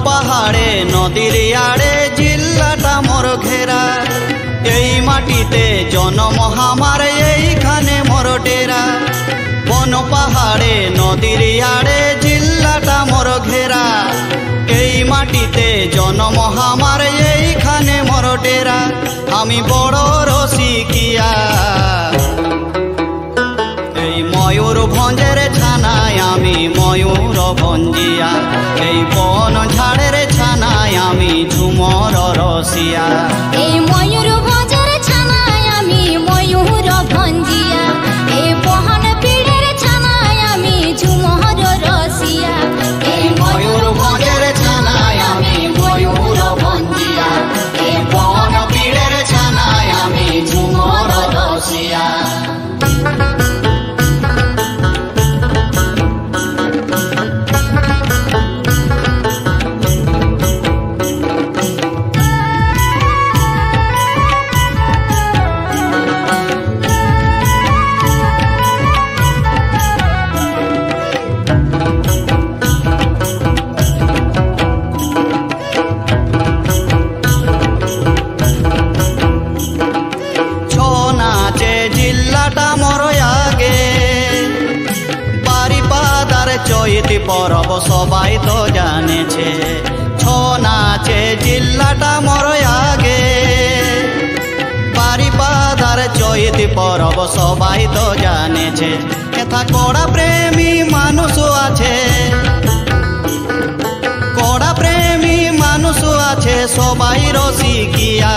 পাহাড়ে নদীর আড়ে জিল্লাটা মোর ঘেরা, এই মাটিতে জন্ম আমার এইখানে মোর ডেরা। বন পাহাড়ে নদীর আড়ে জিল্লাটা মোর ঘেরা, এই মাটিতে জন্ম আমার এইখানে মোর ডেরা। আমি বড় রসিকিয়া এই ময়ূরভঞ্জের ছানায়, আমি ময়ূরভঞ্জিয়া এই বন ঝাড়ের ছানায়, আমি ঝুমর রসিয়া। এই ময়ূরভঞ্জের ছানায় আমি ময়ূরভঞ্জিয়া, এই বহন পীড়ের ছানায় আমি ঝুমর রসিয়া। এই ময়ূরভঞ্জের ছানায় আমি ময়ূরভঞ্জিয়া, এই বন পীড়ের ছানায় আমি ঝুমর রসিয়া। চৈতি পরব সবাই তো জানেছে, ছৌ নাচে জিল্লাটা মোর আগে। বারিপাদার চৈতি পরব সবাই তো জানেছে, এথা কড়া প্রেমী মানুষ আছে, কড়া প্রেমী মানুষ আছে সবাই রসিকিয়া।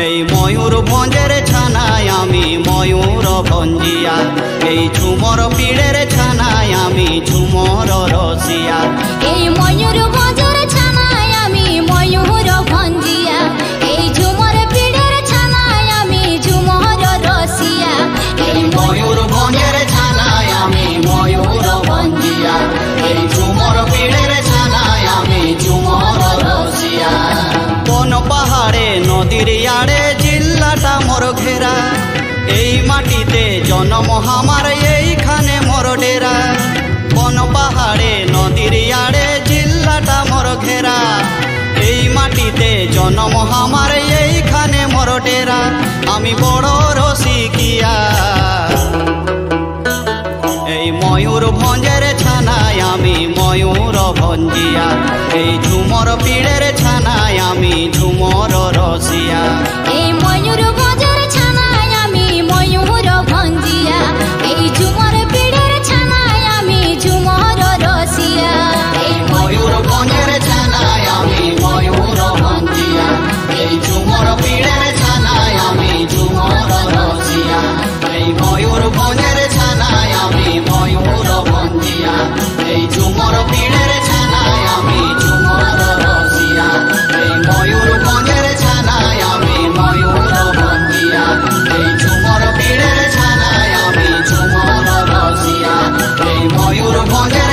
এই ময়ূরভঞ্জের ছানায় আমি ময়ূরভঞ্জিয়া, এই ঝুমর পীড়ের ছানায় আমি ঝুমর রসিয়া। এই ময়ূরভঞ্জের ছানায় আমি ময়ূরভঞ্জিয়া, এই ঝুমর পীড়ের ছানায় আমি ঝুমর রসিয়া। এই ময়ূরভঞ্জের ছানায় আমি ময়ূরভঞ্জিয়া, এই ঝুমর পীড়ের ছানায় আমি ঝুমর রসিয়া। বন পাহাড়ে নদীর আড়ে জিল্লাটা মোর ঘেরা, এই মাটিতে জন্ম আমার এইখানে মোর ডেরা। বন পাহাড়ে নদীর আড়ে জিল্লাটা মোর ঘেরা, এই মাটিতে জন্ম আমার এইখানে মোর ডেরা। আমি বড় রসিকিয়া এই ময়ূরভঞ্জের ছানায় আমি ময়ূরভঞ্জিয়া, এই ঝুমর পীড়ের ছানায় আমি ঝুমর রসিয়া। এই ময়ূরভঞ্জের ছানায় আমি ময়ূরভঞ্জিয়া, এই ঝুমর পীড়ের ছানায় আমি ঝুমর রসিয়া। এই ময়ূরভঞ্জের ছানায় আমি ময়ূরভঞ্জিয়া, এই ঝুমর পীড়ের ছানায় আমি ঝুমর রসিয়া। এই ময়ূরভঞ্জের ছানায় আমি ময়ূরভঞ্জিয়া, এই ঝুমর পীড়ের ছানায় আমি ঝুমর রসিয়া। এই ময়ূরভঞ্জের ছানায় আমি ময়ূরভঞ্জিয়া, এই ঝুমর পীড়ের ছানায় আমি ঝুমর রসিয়া। এই ময়ূরভঞ্জের